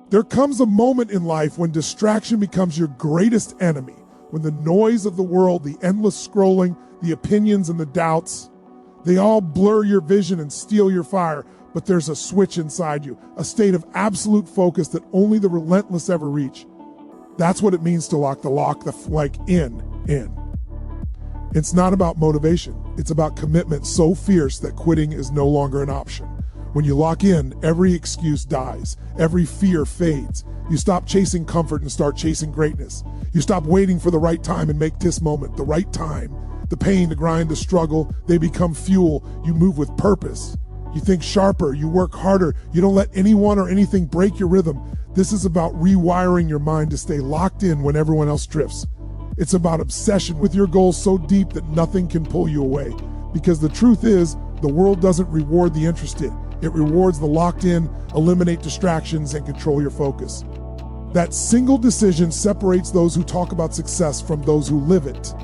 There comes a moment in life when distraction becomes your greatest enemy, when the noise of the world, the endless scrolling, the opinions and the doubts, they all blur your vision and steal your fire. But there's a switch inside you, a state of absolute focus that only the relentless ever reach. That's what it means to lock in. It's not about motivation. It's about commitment so fierce that quitting is no longer an option. When you lock in, every excuse dies. Every fear fades. You stop chasing comfort and start chasing greatness. You stop waiting for the right time and make this moment the right time. The pain, the grind, the struggle, they become fuel. You move with purpose. You think sharper. You work harder. You don't let anyone or anything break your rhythm. This is about rewiring your mind to stay locked in when everyone else drifts. It's about obsession with your goals so deep that nothing can pull you away. Because the truth is, the world doesn't reward the interested. It rewards the locked in, eliminate distractions, and control your focus. That single decision separates those who talk about success from those who live it.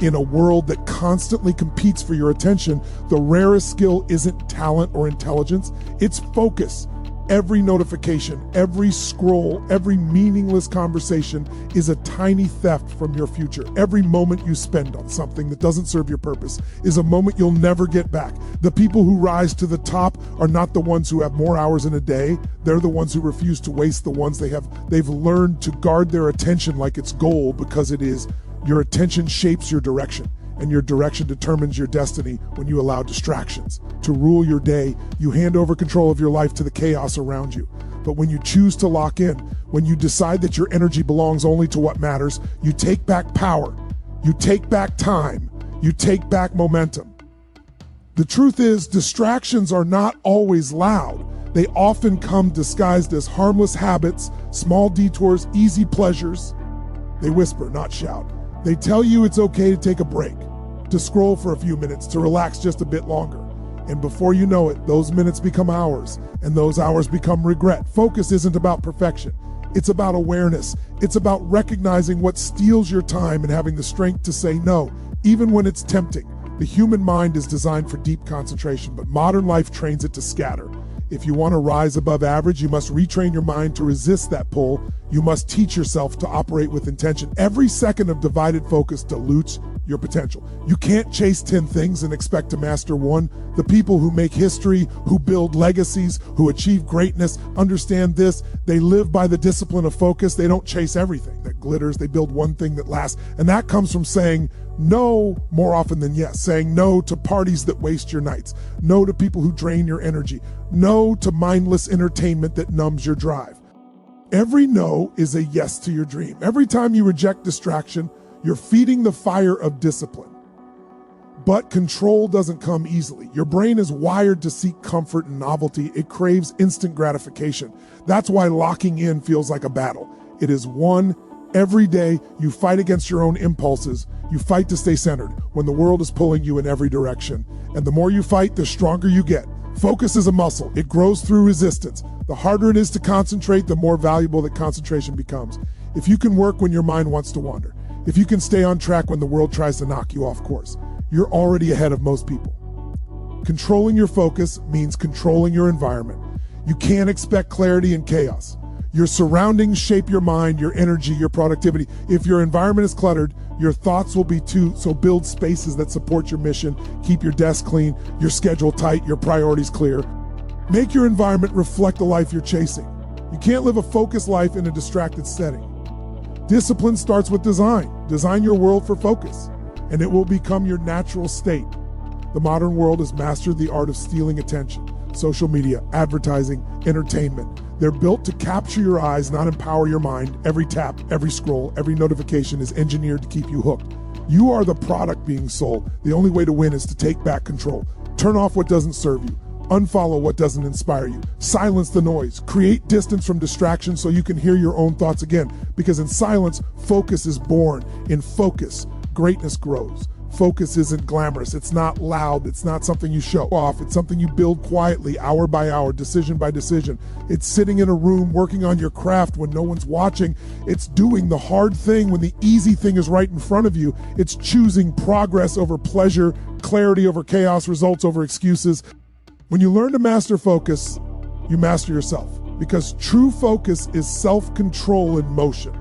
In a world that constantly competes for your attention, the rarest skill isn't talent or intelligence, it's focus. Every notification, every scroll, every meaningless conversation is a tiny theft from your future. Every moment you spend on something that doesn't serve your purpose is a moment you'll never get back. The people who rise to the top are not the ones who have more hours in a day. They're the ones who refuse to waste the ones they've learned to guard their attention like it's gold, because it is. Your attention shapes your direction, and your direction determines your destiny. When you allow distractions to rule your day, you hand over control of your life to the chaos around you. But when you choose to lock in, when you decide that your energy belongs only to what matters, you take back power, you take back time, you take back momentum. The truth is, distractions are not always loud. They often come disguised as harmless habits, small detours, easy pleasures. They whisper, not shout. They tell you it's okay to take a break, to scroll for a few minutes, to relax just a bit longer. And before you know it, those minutes become hours, and those hours become regret. Focus isn't about perfection. It's about awareness. It's about recognizing what steals your time and having the strength to say no, even when it's tempting. The human mind is designed for deep concentration, but modern life trains it to scatter. If you want to rise above average, you must retrain your mind to resist that pull. You must teach yourself to operate with intention. Every second of divided focus dilutes your potential. You can't chase 10 things and expect to master one. The people who make history, who build legacies, who achieve greatness, understand this. They live by the discipline of focus. They don't chase everything that glitters. They build one thing that lasts. And that comes from saying no more often than yes, saying no to parties that waste your nights, no to people who drain your energy, no to mindless entertainment that numbs your drive. Every no is a yes to your dream. Every time you reject distraction, you're feeding the fire of discipline. But control doesn't come easily. Your brain is wired to seek comfort and novelty. It craves instant gratification. That's why locking in feels like a battle. It is won every day. You fight against your own impulses. You fight to stay centered when the world is pulling you in every direction. And the more you fight, the stronger you get. Focus is a muscle. It grows through resistance. The harder it is to concentrate, the more valuable that concentration becomes. If you can work when your mind wants to wander, if you can stay on track when the world tries to knock you off course, you're already ahead of most people. Controlling your focus means controlling your environment. You can't expect clarity in chaos. Your surroundings shape your mind, your energy, your productivity. If your environment is cluttered, your thoughts will be too, so build spaces that support your mission. Keep your desk clean, your schedule tight, your priorities clear. Make your environment reflect the life you're chasing. You can't live a focused life in a distracted setting. Discipline starts with design. Design your world for focus, and it will become your natural state. The modern world has mastered the art of stealing attention. Social media, advertising, entertainment. They're built to capture your eyes, not empower your mind. Every tap, every scroll, every notification is engineered to keep you hooked. You are the product being sold. The only way to win is to take back control. Turn off what doesn't serve you. Unfollow what doesn't inspire you. Silence the noise. Create distance from distractions so you can hear your own thoughts again. Because in silence, focus is born. In focus, greatness grows. Focus isn't glamorous. It's not loud. It's not something you show off. It's something you build quietly, hour by hour, decision by decision. It's sitting in a room working on your craft when no one's watching. It's doing the hard thing when the easy thing is right in front of you. It's choosing progress over pleasure, clarity over chaos, results over excuses. When you learn to master focus, you master yourself. Because true focus is self-control in motion.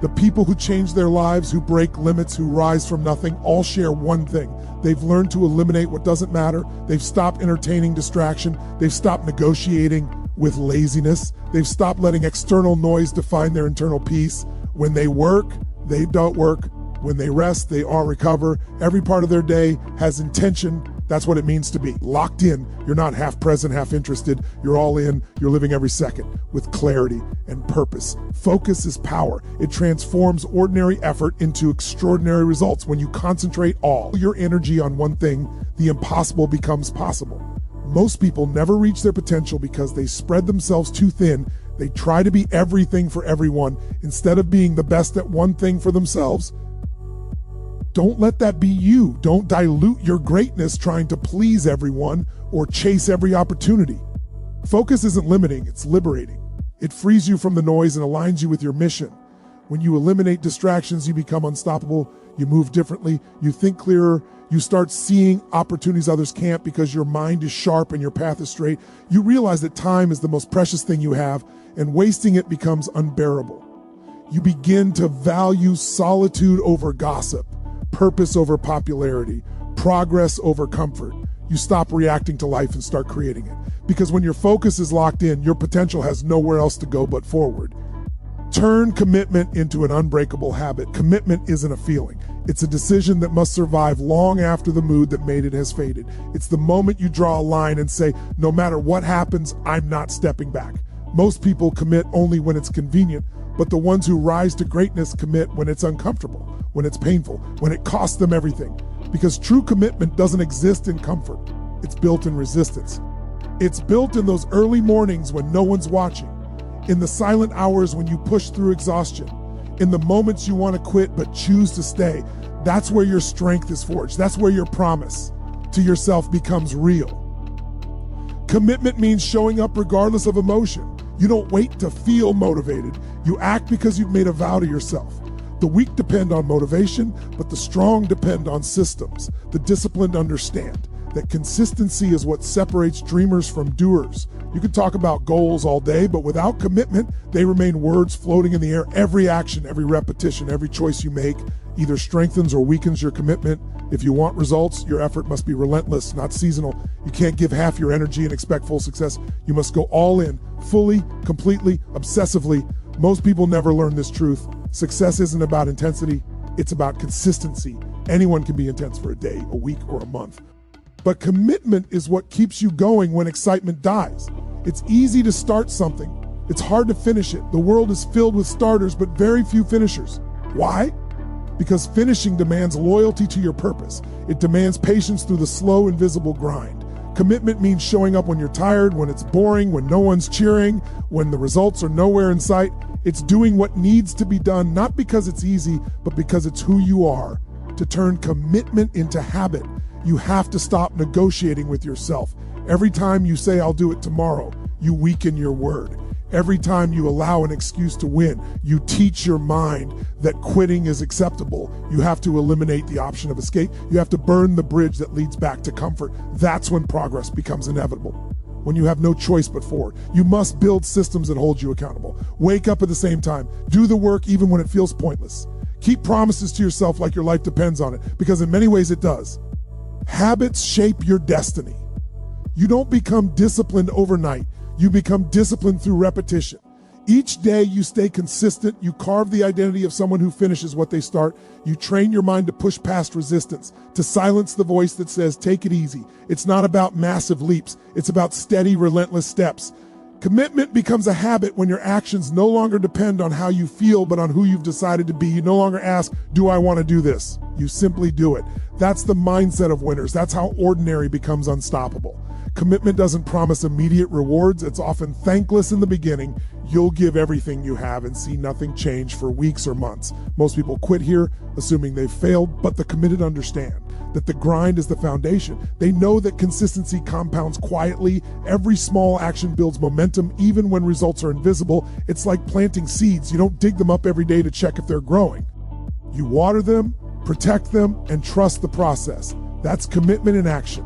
The people who change their lives, who break limits, who rise from nothing, all share one thing. They've learned to eliminate what doesn't matter. They've stopped entertaining distraction. They've stopped negotiating with laziness. They've stopped letting external noise define their internal peace. When they work, they don't work. When they rest, they all recover. Every part of their day has intention. That's what it means to be locked in. You're not half present, half interested. You're all in. You're living every second with clarity and purpose. Focus is power. It transforms ordinary effort into extraordinary results. When you concentrate all your energy on one thing, the impossible becomes possible. Most people never reach their potential because they spread themselves too thin. They try to be everything for everyone instead of being the best at one thing for themselves. Don't let that be you. Don't dilute your greatness trying to please everyone or chase every opportunity. Focus isn't limiting, it's liberating. It frees you from the noise and aligns you with your mission. When you eliminate distractions, you become unstoppable. You move differently. You think clearer. You start seeing opportunities others can't because your mind is sharp and your path is straight. You realize that time is the most precious thing you have, and wasting it becomes unbearable. You begin to value solitude over gossip, purpose over popularity, progress over comfort. You stop reacting to life and start creating it. Because when your focus is locked in, your potential has nowhere else to go but forward. Turn commitment into an unbreakable habit. Commitment isn't a feeling. It's a decision that must survive long after the mood that made it has faded. It's the moment you draw a line and say, no matter what happens, I'm not stepping back. Most people commit only when it's convenient, but the ones who rise to greatness commit when it's uncomfortable, when it's painful, when it costs them everything. Because true commitment doesn't exist in comfort. It's built in resistance. It's built in those early mornings when no one's watching, in the silent hours when you push through exhaustion, in the moments you want to quit but choose to stay. That's where your strength is forged. That's where your promise to yourself becomes real. Commitment means showing up regardless of emotion. You don't wait to feel motivated. You act because you've made a vow to yourself. The weak depend on motivation, but the strong depend on systems. The disciplined understand that consistency is what separates dreamers from doers. You can talk about goals all day, but without commitment, they remain words floating in the air. Every action, every repetition, every choice you make either strengthens or weakens your commitment. If you want results, your effort must be relentless, not seasonal. You can't give half your energy and expect full success. You must go all in, fully, completely, obsessively. Most people never learn this truth. Success isn't about intensity, it's about consistency. Anyone can be intense for a day, a week, or a month. But commitment is what keeps you going when excitement dies. It's easy to start something. It's hard to finish it. The world is filled with starters, but very few finishers. Why? Because finishing demands loyalty to your purpose. It demands patience through the slow, invisible grind. Commitment means showing up when you're tired, when it's boring, when no one's cheering, when the results are nowhere in sight. It's doing what needs to be done, not because it's easy, but because it's who you are. To turn commitment into habit, you have to stop negotiating with yourself. Every time you say, I'll do it tomorrow, you weaken your word. Every time you allow an excuse to win, you teach your mind that quitting is acceptable. You have to eliminate the option of escape. You have to burn the bridge that leads back to comfort. That's when progress becomes inevitable. When you have no choice but forward. You must build systems that hold you accountable. Wake up at the same time. Do the work even when it feels pointless. Keep promises to yourself like your life depends on it, because in many ways it does. Habits shape your destiny. You don't become disciplined overnight. You become disciplined through repetition. Each day you stay consistent. You carve the identity of someone who finishes what they start. You train your mind to push past resistance, to silence the voice that says, take it easy. It's not about massive leaps. It's about steady, relentless steps. Commitment becomes a habit when your actions no longer depend on how you feel, but on who you've decided to be. You no longer ask, do I want to do this? You simply do it. That's the mindset of winners. That's how ordinary becomes unstoppable. Commitment doesn't promise immediate rewards. It's often thankless in the beginning. You'll give everything you have and see nothing change for weeks or months. Most people quit here, assuming they've failed, but the committed understand that the grind is the foundation. They know that consistency compounds quietly. Every small action builds momentum, even when results are invisible. It's like planting seeds. You don't dig them up every day to check if they're growing. You water them, protect them, and trust the process. That's commitment in action.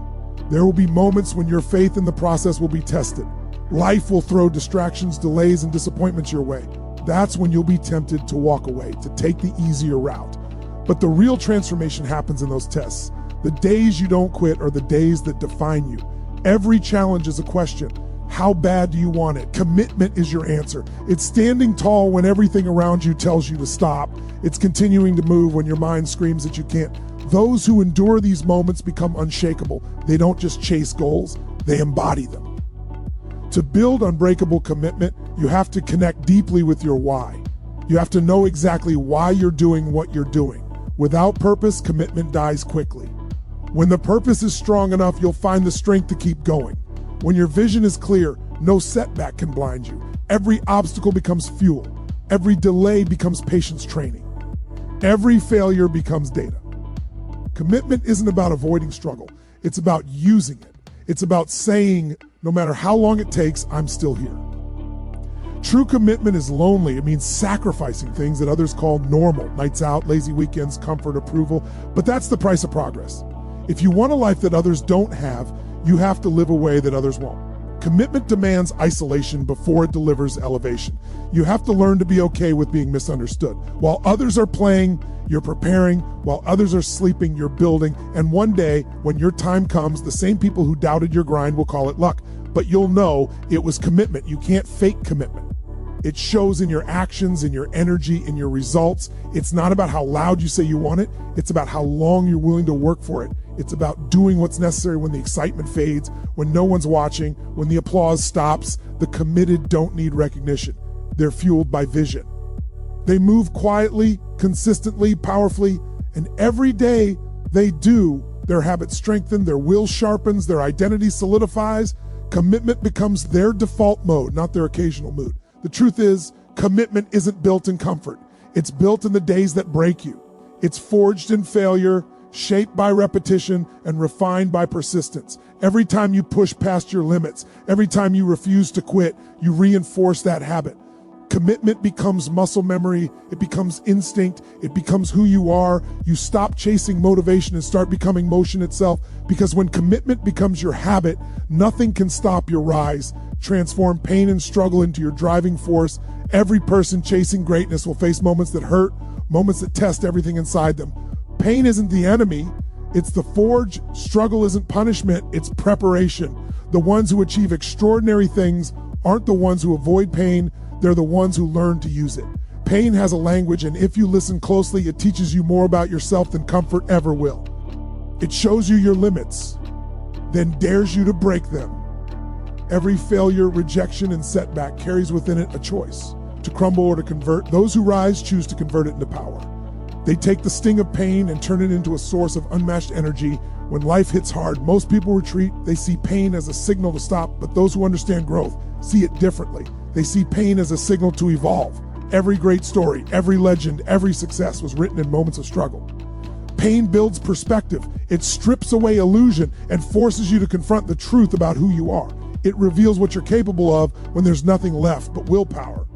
There will be moments when your faith in the process will be tested. Life will throw distractions, delays, and disappointments your way. That's when you'll be tempted to walk away, to take the easier route. But the real transformation happens in those tests. The days you don't quit are the days that define you. Every challenge is a question. How bad do you want it? Commitment is your answer. It's standing tall when everything around you tells you to stop. It's continuing to move when your mind screams that you can't. Those who endure these moments become unshakable. They don't just chase goals, they embody them. To build unbreakable commitment, you have to connect deeply with your why. You have to know exactly why you're doing what you're doing. Without purpose, commitment dies quickly. When the purpose is strong enough, you'll find the strength to keep going. When your vision is clear, no setback can blind you. Every obstacle becomes fuel. Every delay becomes patience training. Every failure becomes data. Commitment isn't about avoiding struggle. It's about using it. It's about saying, no matter how long it takes, I'm still here. True commitment is lonely. It means sacrificing things that others call normal. Nights out, lazy weekends, comfort, approval. But that's the price of progress. If you want a life that others don't have, you have to live a way that others won't. Commitment demands isolation before it delivers elevation. You have to learn to be okay with being misunderstood. While others are playing, you're preparing. While others are sleeping, you're building. And one day, when your time comes, the same people who doubted your grind will call it luck. But you'll know it was commitment. You can't fake commitment. It shows in your actions, in your energy, in your results. It's not about how loud you say you want it. It's about how long you're willing to work for it. It's about doing what's necessary when the excitement fades, when no one's watching, when the applause stops. The committed don't need recognition. They're fueled by vision. They move quietly, consistently, powerfully, and every day they do, their habits strengthen, their will sharpens, their identity solidifies. Commitment becomes their default mode, not their occasional mood. The truth is, commitment isn't built in comfort. It's built in the days that break you. It's forged in failure, shaped by repetition, and refined by persistence. Every time you push past your limits, every time you refuse to quit, you reinforce that habit. Commitment becomes muscle memory, it becomes instinct, it becomes who you are. You stop chasing motivation and start becoming motion itself, because when commitment becomes your habit, nothing can stop your rise. Transform pain and struggle into your driving force. Every person chasing greatness will face moments that hurt, moments that test everything inside them. Pain isn't the enemy, it's the forge. Struggle isn't punishment, it's preparation. The ones who achieve extraordinary things aren't the ones who avoid pain, they're the ones who learn to use it. Pain has a language, and if you listen closely, it teaches you more about yourself than comfort ever will. It shows you your limits, then dares you to break them. Every failure, rejection, and setback carries within it a choice, to crumble or to convert. Those who rise choose to convert it into power. They take the sting of pain and turn it into a source of unmatched energy. When life hits hard, most people retreat. They see pain as a signal to stop, but those who understand growth see it differently. They see pain as a signal to evolve. Every great story, every legend, every success was written in moments of struggle. Pain builds perspective. It strips away illusion and forces you to confront the truth about who you are. It reveals what you're capable of when there's nothing left but willpower.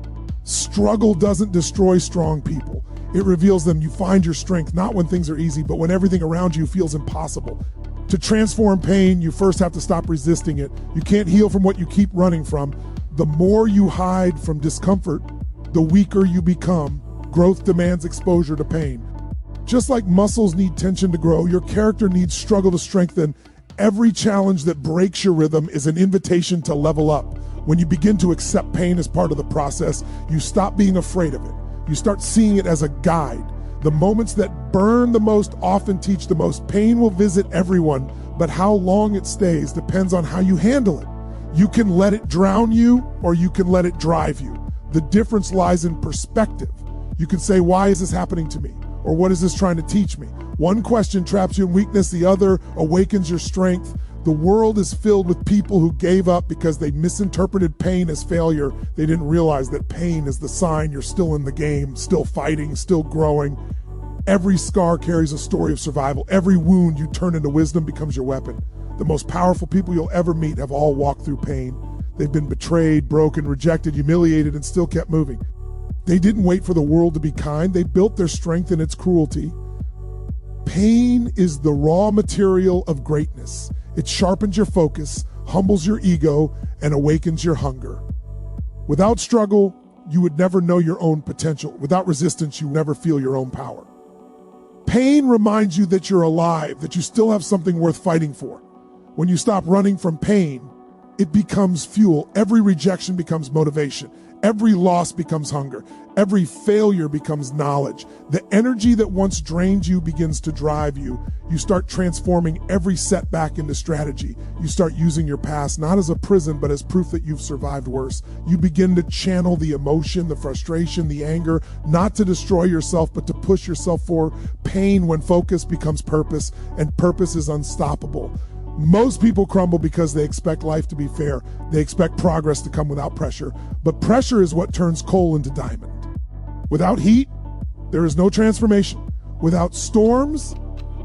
Struggle doesn't destroy strong people. It reveals them. You find your strength, not when things are easy, but when everything around you feels impossible. To transform pain, you first have to stop resisting it. You can't heal from what you keep running from. The more you hide from discomfort, the weaker you become. Growth demands exposure to pain. Just like muscles need tension to grow, your character needs struggle to strengthen. Every challenge that breaks your rhythm is an invitation to level up. When you begin to accept pain as part of the process, you stop being afraid of it. You start seeing it as a guide. The moments that burn the most often teach the most. Pain will visit everyone, but how long it stays depends on how you handle it. You can let it drown you, or you can let it drive you. The difference lies in perspective. You can say, why is this happening to me? Or what is this trying to teach me? One question traps you in weakness, the other awakens your strength. The world is filled with people who gave up because they misinterpreted pain as failure. They didn't realize that pain is the sign you're still in the game, still fighting, still growing. Every scar carries a story of survival. Every wound you turn into wisdom becomes your weapon. The most powerful people you'll ever meet have all walked through pain. They've been betrayed, broken, rejected, humiliated, and still kept moving. They didn't wait for the world to be kind. They built their strength in its cruelty. Pain is the raw material of greatness. It sharpens your focus, humbles your ego, and awakens your hunger. Without struggle, you would never know your own potential. Without resistance, you never feel your own power. Pain reminds you that you're alive, that you still have something worth fighting for. When you stop running from pain, it becomes fuel. Every rejection becomes motivation. Every loss becomes hunger. Every failure becomes knowledge. The energy that once drained you begins to drive you. You start transforming every setback into strategy. You start using your past not as a prison, but as proof that you've survived worse. You begin to channel the emotion, the frustration, the anger, not to destroy yourself, but to push yourself for pain when focus becomes purpose, and purpose is unstoppable. Most people crumble because they expect life to be fair. They expect progress to come without pressure. But pressure is what turns coal into diamond. Without heat, there is no transformation. Without storms,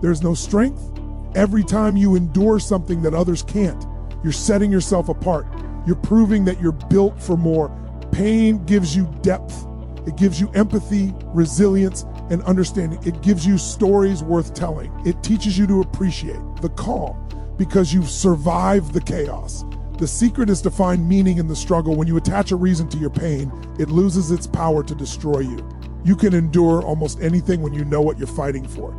there is no strength. Every time you endure something that others can't, you're setting yourself apart. You're proving that you're built for more. Pain gives you depth. It gives you empathy, resilience, and understanding. It gives you stories worth telling. It teaches you to appreciate the calm, because you've survived the chaos. The secret is to find meaning in the struggle. When you attach a reason to your pain, it loses its power to destroy you. You can endure almost anything when you know what you're fighting for.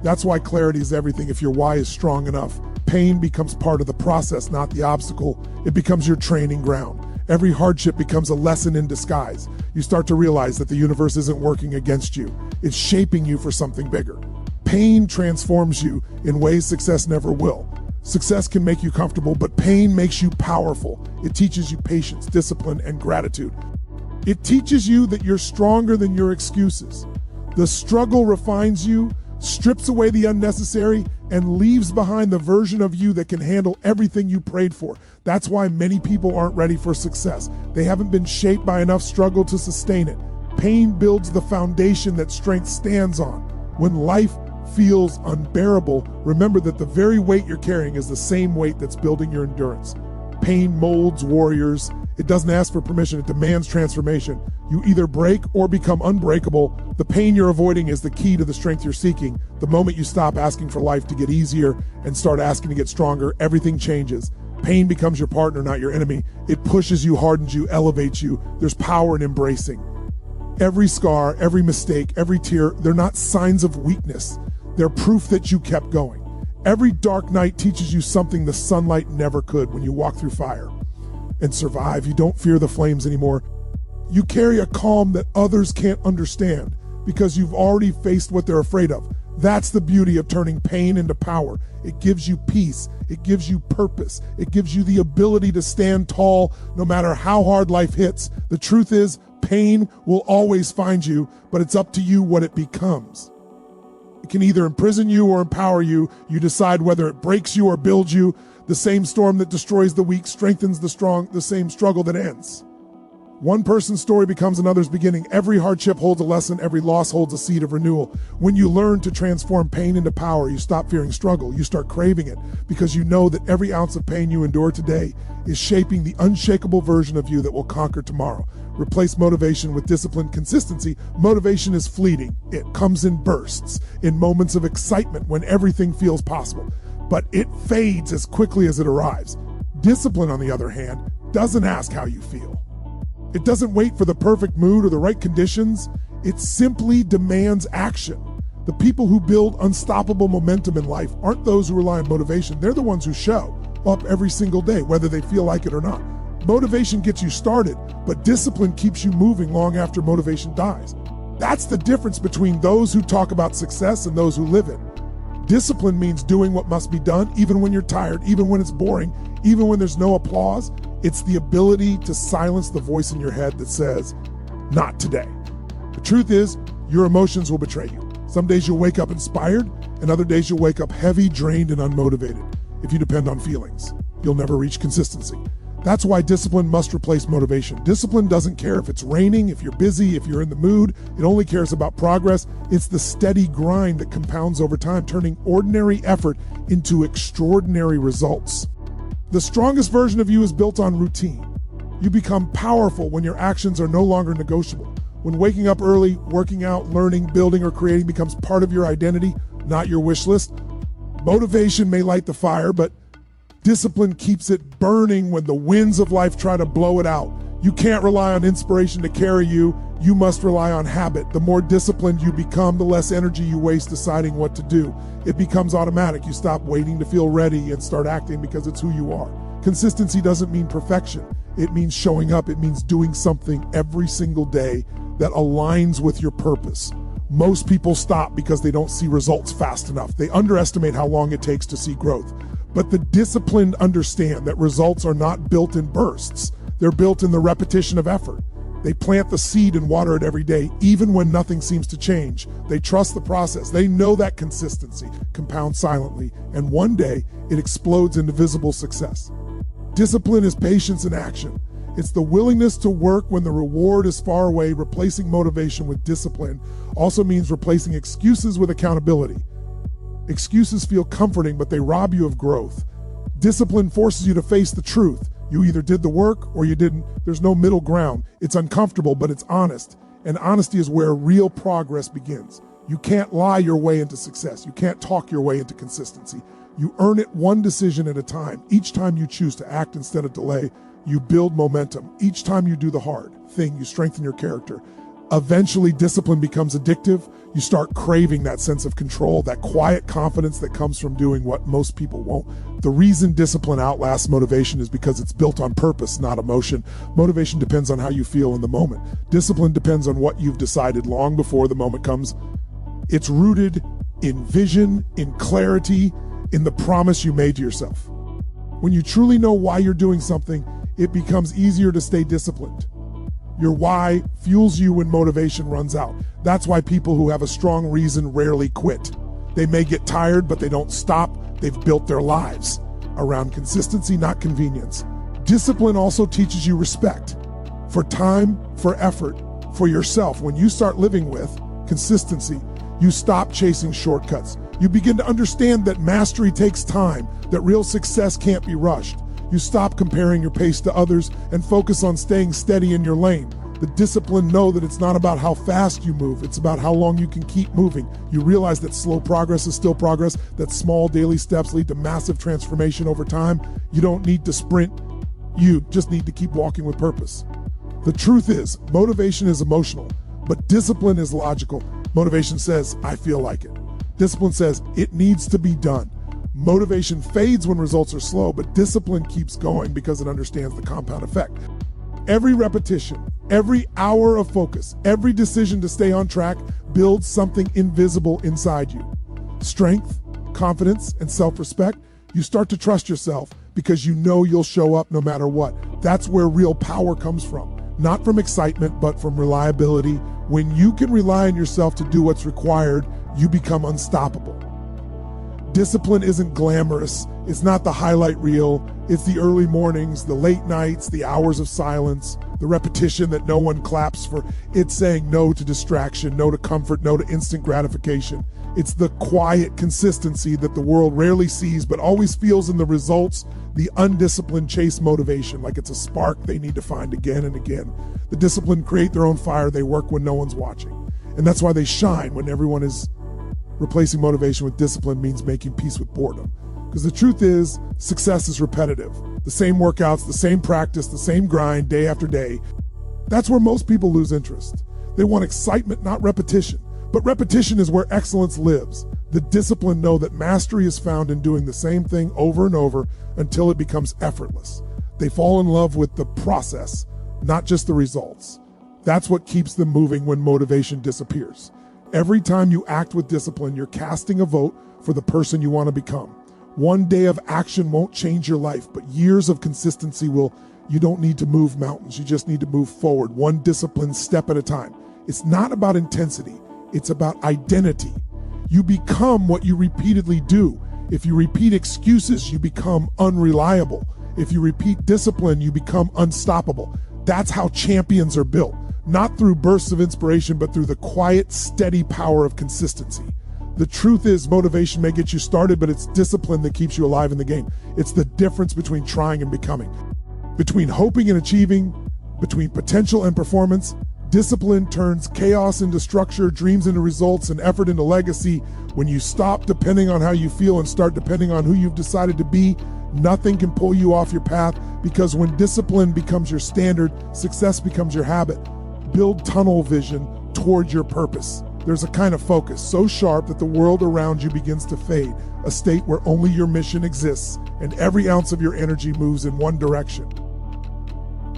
That's why clarity is everything. If your why is strong enough, pain becomes part of the process, not the obstacle. It becomes your training ground. Every hardship becomes a lesson in disguise. You start to realize that the universe isn't working against you. It's shaping you for something bigger. Pain transforms you in ways success never will. Success can make you comfortable, but pain makes you powerful. It teaches you patience, discipline, and gratitude. It teaches you that you're stronger than your excuses. The struggle refines you, strips away the unnecessary, and leaves behind the version of you that can handle everything you prayed for. That's why many people aren't ready for success. They haven't been shaped by enough struggle to sustain it. Pain builds the foundation that strength stands on. When life feels unbearable, remember that the very weight you're carrying is the same weight that's building your endurance. Pain molds warriors. It doesn't ask for permission, it demands transformation. You either break or become unbreakable. The pain you're avoiding is the key to the strength you're seeking. The moment you stop asking for life to get easier and start asking to get stronger, everything changes. Pain becomes your partner, not your enemy. It pushes you, hardens you, elevates you. There's power in embracing. Every scar, every mistake, every tear, they're not signs of weakness. They're proof that you kept going. Every dark night teaches you something the sunlight never could. When you walk through fire and survive, you don't fear the flames anymore. You carry a calm that others can't understand because you've already faced what they're afraid of. That's the beauty of turning pain into power. It gives you peace. It gives you purpose. It gives you the ability to stand tall no matter how hard life hits. The truth is, pain will always find you, but it's up to you what it becomes. It can either imprison you or empower you. You decide whether it breaks you or builds you. The same storm that destroys the weak strengthens the strong, the same struggle that ends. One person's story becomes another's beginning. Every hardship holds a lesson. Every loss holds a seed of renewal. When you learn to transform pain into power, you stop fearing struggle. You start craving it because you know that every ounce of pain you endure today is shaping the unshakable version of you that will conquer tomorrow. Replace motivation with discipline, consistency. Motivation is fleeting. It comes in bursts, in moments of excitement when everything feels possible. But it fades as quickly as it arrives. Discipline, on the other hand, doesn't ask how you feel. It doesn't wait for the perfect mood or the right conditions. It simply demands action. The people who build unstoppable momentum in life aren't those who rely on motivation. They're the ones who show up every single day, whether they feel like it or not. Motivation gets you started, but discipline keeps you moving long after motivation dies. That's the difference between those who talk about success and those who live it. Discipline means doing what must be done, even when you're tired, even when it's boring, even when there's no applause. It's the ability to silence the voice in your head that says, not today. The truth is, your emotions will betray you. Some days you'll wake up inspired, and other days you'll wake up heavy, drained, and unmotivated. If you depend on feelings, you'll never reach consistency. That's why discipline must replace motivation. Discipline doesn't care if it's raining, if you're busy, if you're in the mood. It only cares about progress. It's the steady grind that compounds over time, turning ordinary effort into extraordinary results. The strongest version of you is built on routine. You become powerful when your actions are no longer negotiable. When waking up early, working out, learning, building, or creating becomes part of your identity, not your wish list. Motivation may light the fire, but Discipline keeps it burning when the winds of life try to blow it out. You can't rely on inspiration to carry you. You must rely on habit. The more disciplined you become, the less energy you waste deciding what to do. It becomes automatic. You stop waiting to feel ready and start acting because it's who you are. Consistency doesn't mean perfection. It means showing up. It means doing something every single day that aligns with your purpose. Most people stop because they don't see results fast enough. They underestimate how long it takes to see growth. But the disciplined understand that results are not built in bursts. They're built in the repetition of effort. They plant the seed and water it every day, even when nothing seems to change. They trust the process. They know that consistency compounds silently, and one day it explodes into visible success. Discipline is patience in action. It's the willingness to work when the reward is far away. Replacing motivation with discipline also means replacing excuses with accountability. Excuses feel comforting, but they rob you of growth. Discipline forces you to face the truth. You either did the work or you didn't. There's no middle ground. It's uncomfortable, but it's honest. And honesty is where real progress begins. You can't lie your way into success. You can't talk your way into consistency. You earn it one decision at a time. Each time you choose to act instead of delay, you build momentum. Each time you do the hard thing, you strengthen your character. Eventually, discipline becomes addictive. You start craving that sense of control, that quiet confidence that comes from doing what most people won't. The reason discipline outlasts motivation is because it's built on purpose, not emotion. Motivation depends on how you feel in the moment. Discipline depends on what you've decided long before the moment comes. It's rooted in vision, in clarity, in the promise you made to yourself. When you truly know why you're doing something, it becomes easier to stay disciplined. Your why fuels you when motivation runs out. That's why people who have a strong reason rarely quit. They may get tired, but they don't stop. They've built their lives around consistency, not convenience. Discipline also teaches you respect for time, for effort, for yourself. When you start living with consistency, you stop chasing shortcuts. You begin to understand that mastery takes time, that real success can't be rushed. You stop comparing your pace to others and focus on staying steady in your lane. The disciplined know that it's not about how fast you move, it's about how long you can keep moving. You realize that slow progress is still progress, that small daily steps lead to massive transformation over time. You don't need to sprint, you just need to keep walking with purpose. The truth is, motivation is emotional, but discipline is logical. Motivation says, I feel like it. Discipline says, it needs to be done. Motivation fades when results are slow, but discipline keeps going because it understands the compound effect. Every repetition, every hour of focus, every decision to stay on track builds something invisible inside you. Strength, confidence, and self-respect. You start to trust yourself because you know you'll show up no matter what. That's where real power comes from. Not from excitement, but from reliability. When you can rely on yourself to do what's required, you become unstoppable. Discipline isn't glamorous. It's not the highlight reel. It's the early mornings, the late nights, the hours of silence, the repetition that no one claps for. It's saying no to distraction, no to comfort, no to instant gratification. It's the quiet consistency that the world rarely sees but always feels in the results. The undisciplined chase motivation like it's a spark they need to find again and again. The disciplined create their own fire. They work when no one's watching. And that's why they shine when everyone is. Replacing motivation with discipline means making peace with boredom. Because the truth is, success is repetitive. The same workouts, the same practice, the same grind day after day. That's where most people lose interest. They want excitement, not repetition. But repetition is where excellence lives. The disciplined know that mastery is found in doing the same thing over and over until it becomes effortless. They fall in love with the process, not just the results. That's what keeps them moving when motivation disappears. Every time you act with discipline, you're casting a vote for the person you want to become. One day of action won't change your life, but years of consistency will. You don't need to move mountains. You just need to move forward, one disciplined step at a time. It's not about intensity. It's about identity. You become what you repeatedly do. If you repeat excuses, you become unreliable. If you repeat discipline, you become unstoppable. That's how champions are built. Not through bursts of inspiration, but through the quiet, steady power of consistency. The truth is, motivation may get you started, but it's discipline that keeps you alive in the game. It's the difference between trying and becoming. Between hoping and achieving, between potential and performance. Discipline turns chaos into structure, dreams into results, and effort into legacy. When you stop depending on how you feel and start depending on who you've decided to be, Nothing can pull you off your path, because when discipline becomes your standard, success becomes your habit. Build tunnel vision towards your purpose. There's a kind of focus so sharp that the world around you begins to fade, a state where only your mission exists and every ounce of your energy moves in one direction.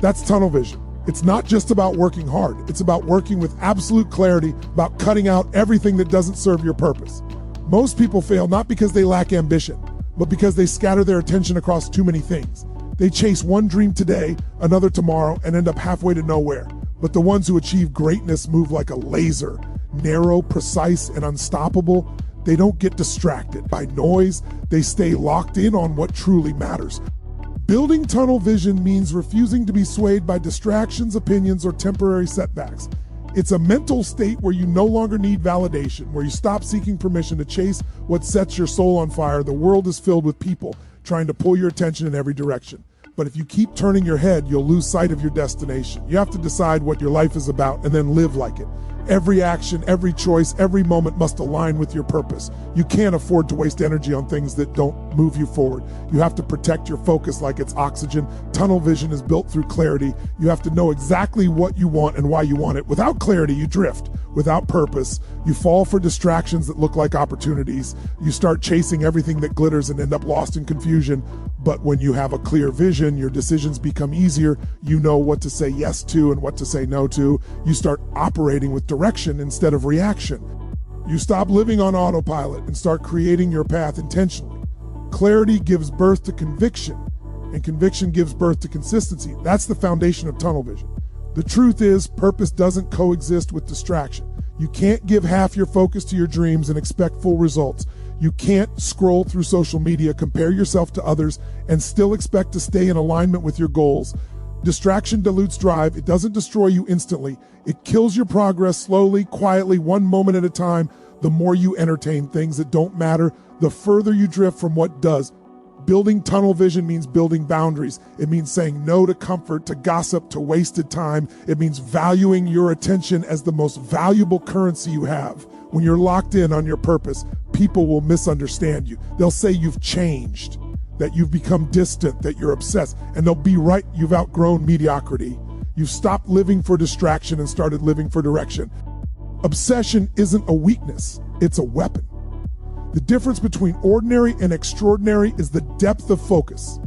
That's tunnel vision. It's not just about working hard. It's about working with absolute clarity, about cutting out everything that doesn't serve your purpose. Most people fail not because they lack ambition, but because they scatter their attention across too many things. They chase one dream today, another tomorrow, and end up halfway to nowhere. But the ones who achieve greatness move like a laser, narrow, precise, and unstoppable. They don't get distracted by noise. They stay locked in on what truly matters. Building tunnel vision means refusing to be swayed by distractions, opinions, or temporary setbacks. It's a mental state where you no longer need validation, where you stop seeking permission to chase what sets your soul on fire. The world is filled with people trying to pull your attention in every direction. But if you keep turning your head, you'll lose sight of your destination. You have to decide what your life is about and then live like it. Every action, every choice, every moment must align with your purpose. You can't afford to waste energy on things that don't move you forward. You have to protect your focus like it's oxygen. Tunnel vision is built through clarity. You have to know exactly what you want and why you want it. Without clarity, you drift. Without purpose, you fall for distractions that look like opportunities. You start chasing everything that glitters and end up lost in confusion. But when you have a clear vision, your decisions become easier. You know what to say yes to and what to say no to. You start operating with direction instead of reaction. You stop living on autopilot and start creating your path intentionally. Clarity gives birth to conviction, and conviction gives birth to consistency. That's the foundation of tunnel vision. The truth is, purpose doesn't coexist with distraction. You can't give half your focus to your dreams and expect full results. You can't scroll through social media, compare yourself to others, and still expect to stay in alignment with your goals. Distraction dilutes drive. It doesn't destroy you instantly. It kills your progress slowly, quietly, one moment at a time. The more you entertain things that don't matter, the further you drift from what does. Building tunnel vision means building boundaries. It means saying no to comfort, to gossip, to wasted time. It means valuing your attention as the most valuable currency you have. When you're locked in on your purpose, people will misunderstand you. They'll say you've changed, that you've become distant, that you're obsessed, and they'll be right. You've outgrown mediocrity. You've stopped living for distraction and started living for direction. Obsession isn't a weakness, it's a weapon. The difference between ordinary and extraordinary is the depth of focus.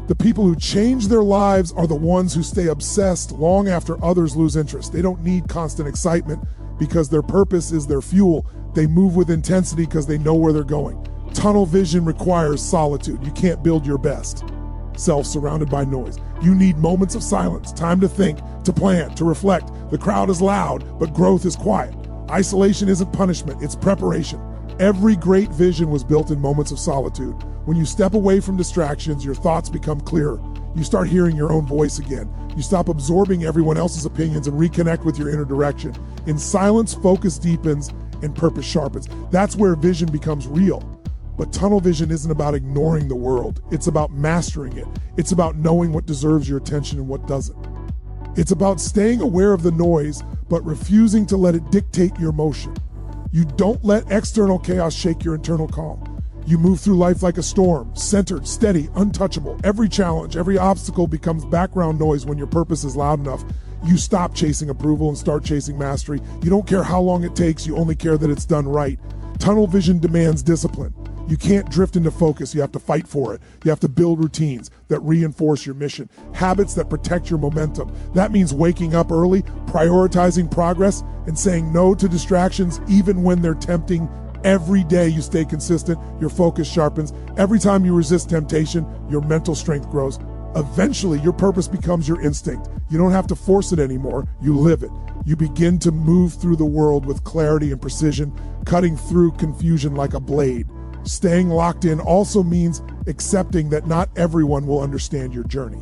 The people who change their lives are the ones who stay obsessed long after others lose interest. They don't need constant excitement because their purpose is their fuel. They move with intensity because they know where they're going. Tunnel vision requires solitude. You can't build your best self surrounded by noise. You need moments of silence, time to think, to plan, to reflect. The crowd is loud, but growth is quiet. Isolation isn't punishment, it's preparation. Every great vision was built in moments of solitude. When you step away from distractions, your thoughts become clearer. You start hearing your own voice again. You stop absorbing everyone else's opinions and reconnect with your inner direction. In silence, focus deepens and purpose sharpens. That's where vision becomes real. But tunnel vision isn't about ignoring the world. It's about mastering it. It's about knowing what deserves your attention and what doesn't. It's about staying aware of the noise, but refusing to let it dictate your motion. You don't let external chaos shake your internal calm. You move through life like a storm, centered, steady, untouchable. Every challenge, every obstacle becomes background noise when your purpose is loud enough. You stop chasing approval and start chasing mastery. You don't care how long it takes, you only care that it's done right. Tunnel vision demands discipline. You can't drift into focus, you have to fight for it. You have to build routines that reinforce your mission, habits that protect your momentum. That means waking up early, prioritizing progress, and saying no to distractions even when they're tempting. Every day you stay consistent, your focus sharpens. Every time you resist temptation, your mental strength grows. Eventually, your purpose becomes your instinct. You don't have to force it anymore, you live it. You begin to move through the world with clarity and precision, cutting through confusion like a blade. Staying locked in also means accepting that not everyone will understand your journey.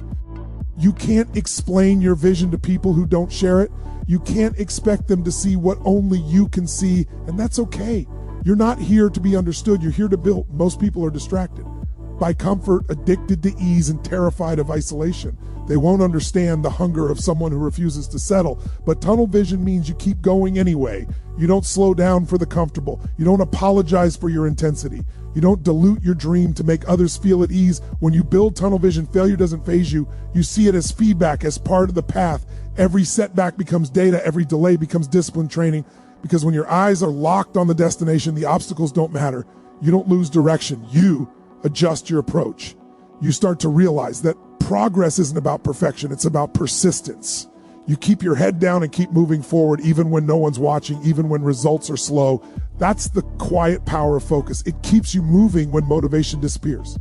You can't explain your vision to people who don't share it. You can't expect them to see what only you can see, and that's okay. You're not here to be understood, you're here to build. Most people are distracted. by comfort, addicted to ease, and terrified of isolation. They won't understand the hunger of someone who refuses to settle. But tunnel vision means you keep going anyway. You don't slow down for the comfortable. You don't apologize for your intensity. You don't dilute your dream to make others feel at ease. When you build tunnel vision, failure doesn't faze you. You see it as feedback, as part of the path. Every setback becomes data. Every delay becomes discipline training. Because when your eyes are locked on the destination, the obstacles don't matter. You don't lose direction. You adjust your approach. You start to realize that progress isn't about perfection. It's about persistence. You keep your head down and keep moving forward even when no one's watching, even when results are slow. That's the quiet power of focus. It keeps you moving when motivation disappears.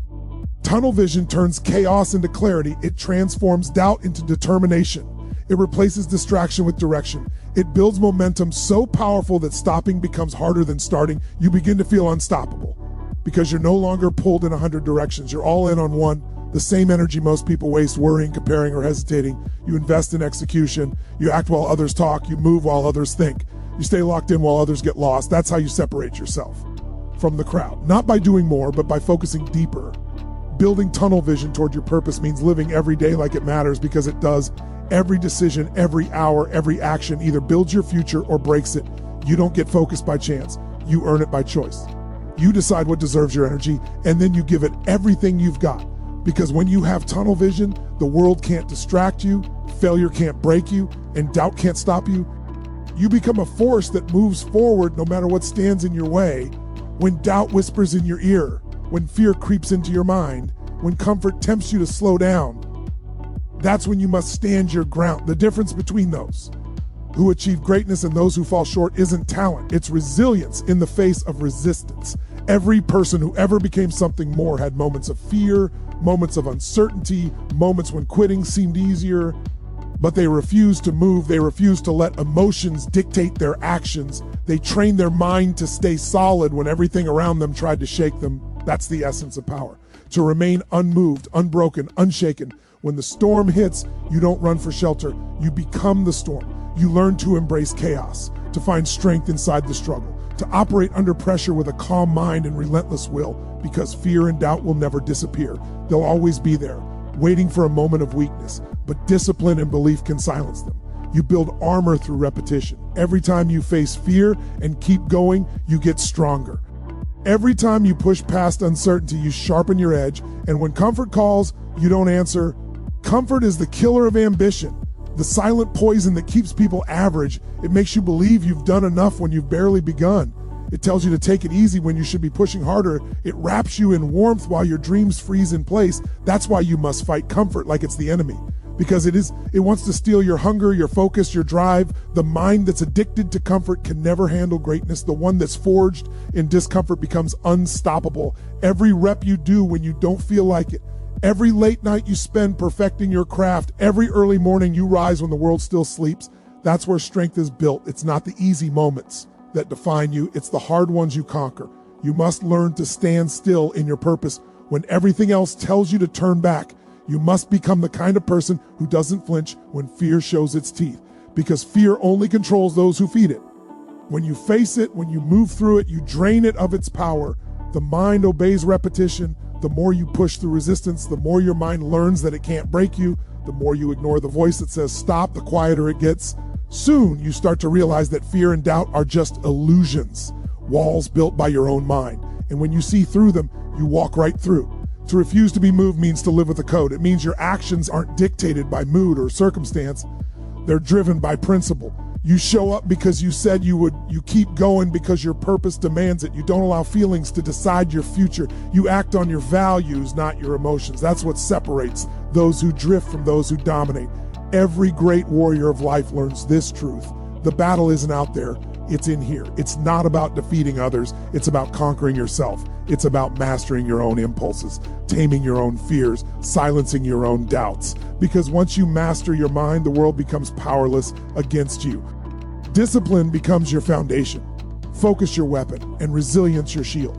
Tunnel vision turns chaos into clarity. It transforms doubt into determination. It replaces distraction with direction. It builds momentum so powerful that stopping becomes harder than starting. You begin to feel unstoppable because you're no longer pulled in 100 directions. You're all in on one. The same energy most people waste worrying, comparing, or hesitating. You invest in execution. You act while others talk. You move while others think. You stay locked in while others get lost. That's how you separate yourself from the crowd. Not by doing more, but by focusing deeper. Building tunnel vision toward your purpose means living every day like it matters, because it does. Every decision, every hour, every action either builds your future or breaks it. You don't get focused by chance. You earn it by choice. You decide what deserves your energy, and then you give it everything you've got. Because when you have tunnel vision, the world can't distract you, failure can't break you, and doubt can't stop you. You become a force that moves forward no matter what stands in your way. When doubt whispers in your ear, when fear creeps into your mind, when comfort tempts you to slow down, that's when you must stand your ground. The difference between those who achieve greatness and those who fall short isn't talent, it's resilience in the face of resistance. Every person who ever became something more had moments of fear, moments of uncertainty, moments when quitting seemed easier, but they refused to move. They refused to let emotions dictate their actions. They trained their mind to stay solid when everything around them tried to shake them. That's the essence of power. To remain unmoved, unbroken, unshaken. When the storm hits, you don't run for shelter. You become the storm. You learn to embrace chaos, to find strength inside the struggle, to operate under pressure with a calm mind and relentless will, because fear and doubt will never disappear. They'll always be there, waiting for a moment of weakness, but discipline and belief can silence them. You build armor through repetition. Every time you face fear and keep going, you get stronger. Every time you push past uncertainty, you sharpen your edge, and when comfort calls, you don't answer. Comfort is the killer of ambition, the silent poison that keeps people average. It makes you believe you've done enough when you've barely begun. It tells you to take it easy when you should be pushing harder. It wraps you in warmth while your dreams freeze in place. That's why you must fight comfort like it's the enemy, because it wants to steal your hunger, your focus, your drive. The mind that's addicted to comfort can never handle greatness. The one that's forged in discomfort becomes unstoppable. Every rep you do when you don't feel like it, every late night you spend perfecting your craft, every early morning you rise when the world still sleeps, that's where strength is built. It's not the easy moments that define you, it's the hard ones you conquer. You must learn to stand still in your purpose when everything else tells you to turn back. You must become the kind of person who doesn't flinch when fear shows its teeth, because fear only controls those who feed it. When you face it, when you move through it, you drain it of its power. The mind obeys repetition. The more you push through resistance, the more your mind learns that it can't break you. The more you ignore the voice that says stop, the quieter it gets. Soon, you start to realize that fear and doubt are just illusions, walls built by your own mind. And when you see through them, you walk right through. To refuse to be moved means to live with a code. It means your actions aren't dictated by mood or circumstance. They're driven by principle. You show up because you said you would. You keep going because your purpose demands it. You don't allow feelings to decide your future. You act on your values, not your emotions. That's what separates those who drift from those who dominate. Every great warrior of life learns this truth. The battle isn't out there, it's in here. It's not about defeating others, it's about conquering yourself. It's about mastering your own impulses, taming your own fears, silencing your own doubts. Because once you master your mind, the world becomes powerless against you. Discipline becomes your foundation, focus your weapon, and resilience your shield.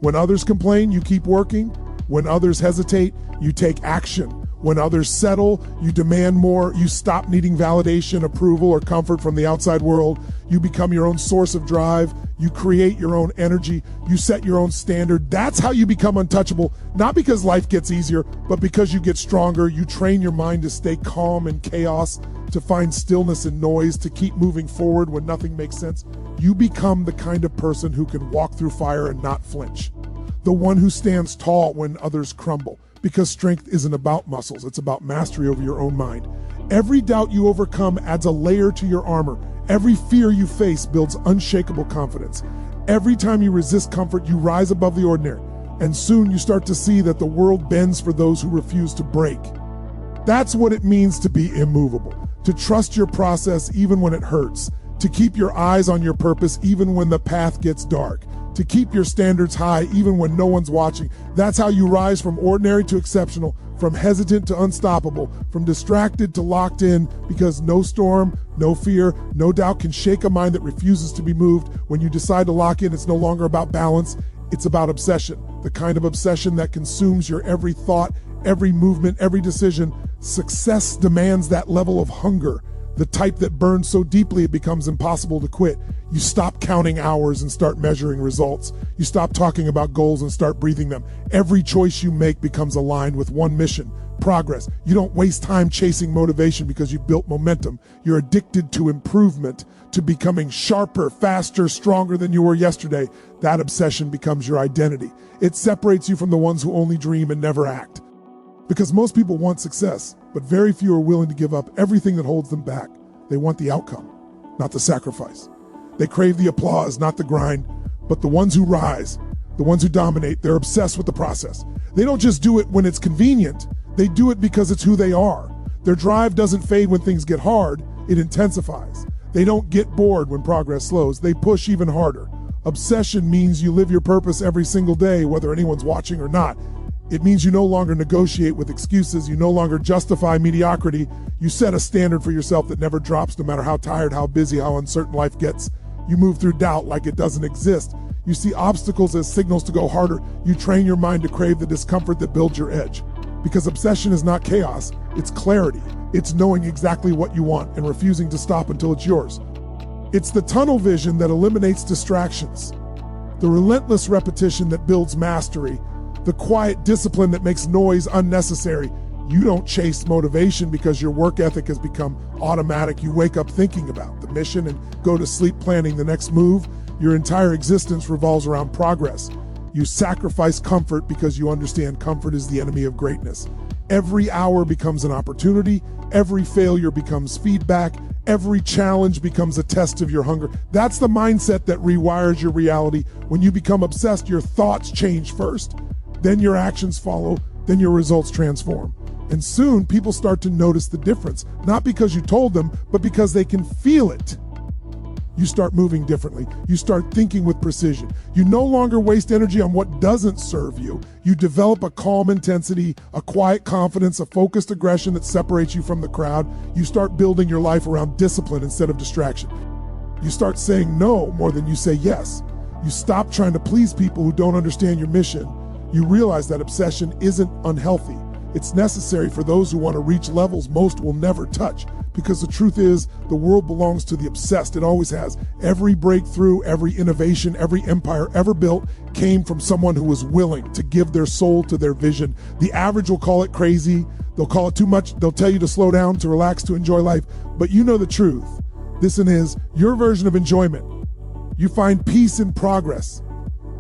When others complain, you keep working. When others hesitate, you take action. When others settle, you demand more. You stop needing validation, approval, or comfort from the outside world. You become your own source of drive. You create your own energy. You set your own standard. That's how you become untouchable, not because life gets easier, but because you get stronger. You train your mind to stay calm in chaos, to find stillness in noise, to keep moving forward when nothing makes sense. You become the kind of person who can walk through fire and not flinch. The one who stands tall when others crumble. Because strength isn't about muscles, it's about mastery over your own mind. Every doubt you overcome adds a layer to your armor. Every fear you face builds unshakable confidence. Every time you resist comfort, you rise above the ordinary. And soon you start to see that the world bends for those who refuse to break. That's what it means to be immovable. To trust your process even when it hurts. To keep your eyes on your purpose even when the path gets dark. To keep your standards high even when no one's watching. That's how you rise from ordinary to exceptional, from hesitant to unstoppable, from distracted to locked in, because no storm, no fear, no doubt can shake a mind that refuses to be moved. When you decide to lock in, it's no longer about balance, it's about obsession. The kind of obsession that consumes your every thought, every movement, every decision. Success demands that level of hunger. The type that burns so deeply it becomes impossible to quit. You stop counting hours and start measuring results. You stop talking about goals and start breathing them. Every choice you make becomes aligned with one mission: progress. You don't waste time chasing motivation because you built momentum. You're addicted to improvement, to becoming sharper, faster, stronger than you were yesterday. That obsession becomes your identity. It separates you from the ones who only dream and never act. Because most people want success, but very few are willing to give up everything that holds them back. They want the outcome, not the sacrifice. They crave the applause, not the grind. But the ones who rise, the ones who dominate, they're obsessed with the process. They don't just do it when it's convenient. They do it because it's who they are. Their drive doesn't fade when things get hard, it intensifies. They don't get bored when progress slows. They push even harder. Obsession means you live your purpose every single day, whether anyone's watching or not. It means you no longer negotiate with excuses. You no longer justify mediocrity. You set a standard for yourself that never drops, no matter how tired, how busy, how uncertain life gets. You move through doubt like it doesn't exist. You see obstacles as signals to go harder. You train your mind to crave the discomfort that builds your edge. Because obsession is not chaos, it's clarity. It's knowing exactly what you want and refusing to stop until it's yours. It's the tunnel vision that eliminates distractions. The relentless repetition that builds mastery. The quiet discipline that makes noise unnecessary. You don't chase motivation because your work ethic has become automatic. You wake up thinking about the mission and go to sleep planning the next move. Your entire existence revolves around progress. You sacrifice comfort because you understand comfort is the enemy of greatness. Every hour becomes an opportunity. Every failure becomes feedback. Every challenge becomes a test of your hunger. That's the mindset that rewires your reality. When you become obsessed, your thoughts change first. Then your actions follow, then your results transform. And soon people start to notice the difference, not because you told them, but because they can feel it. You start moving differently. You start thinking with precision. You no longer waste energy on what doesn't serve you. You develop a calm intensity, a quiet confidence, a focused aggression that separates you from the crowd. You start building your life around discipline instead of distraction. You start saying no more than you say yes. You stop trying to please people who don't understand your mission. You realize that obsession isn't unhealthy. It's necessary for those who want to reach levels most will never touch. Because the truth is, the world belongs to the obsessed. It always has. Every breakthrough, every innovation, every empire ever built came from someone who was willing to give their soul to their vision. The average will call it crazy. They'll call it too much. They'll tell you to slow down, to relax, to enjoy life. But you know the truth. This is your version of enjoyment. You find peace in progress.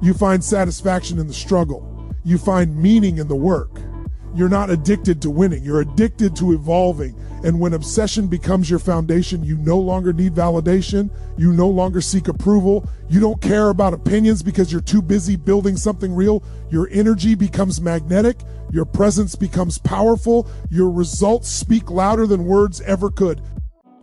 You find satisfaction in the struggle. You find meaning in the work. You're not addicted to winning. You're addicted to evolving. And when obsession becomes your foundation, you no longer need validation. You no longer seek approval. You don't care about opinions because you're too busy building something real. Your energy becomes magnetic. Your presence becomes powerful. Your results speak louder than words ever could.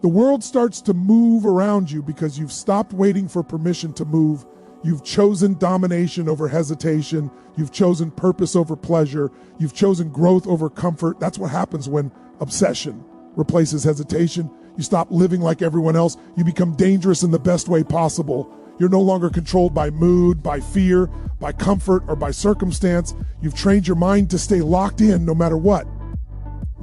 The world starts to move around you because you've stopped waiting for permission to move. You've chosen domination over hesitation. You've chosen purpose over pleasure. You've chosen growth over comfort. That's what happens when obsession replaces hesitation. You stop living like everyone else. You become dangerous in the best way possible. You're no longer controlled by mood, by fear, by comfort, or by circumstance. You've trained your mind to stay locked in no matter what.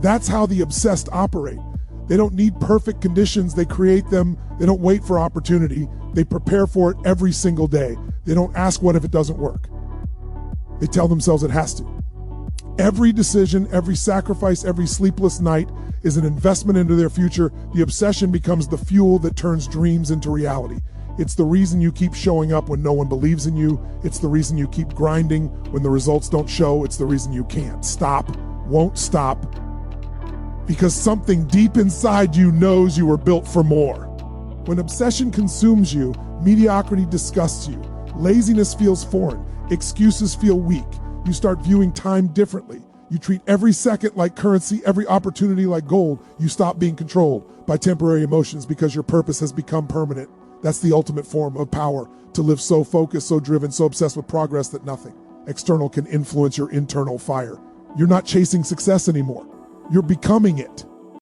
That's how the obsessed operate. They don't need perfect conditions, they create them. They don't wait for opportunity. They prepare for it every single day. They don't ask what if it doesn't work. They tell themselves it has to. Every decision, every sacrifice, every sleepless night is an investment into their future. The obsession becomes the fuel that turns dreams into reality. It's the reason you keep showing up when no one believes in you. It's the reason you keep grinding when the results don't show. It's the reason you can't stop, won't stop, because something deep inside you knows you were built for more. When obsession consumes you, mediocrity disgusts you. Laziness feels foreign. Excuses feel weak. You start viewing time differently. You treat every second like currency, every opportunity like gold. You stop being controlled by temporary emotions because your purpose has become permanent. That's the ultimate form of power, to live so focused, so driven, so obsessed with progress that nothing external can influence your internal fire. You're not chasing success anymore. You're becoming it.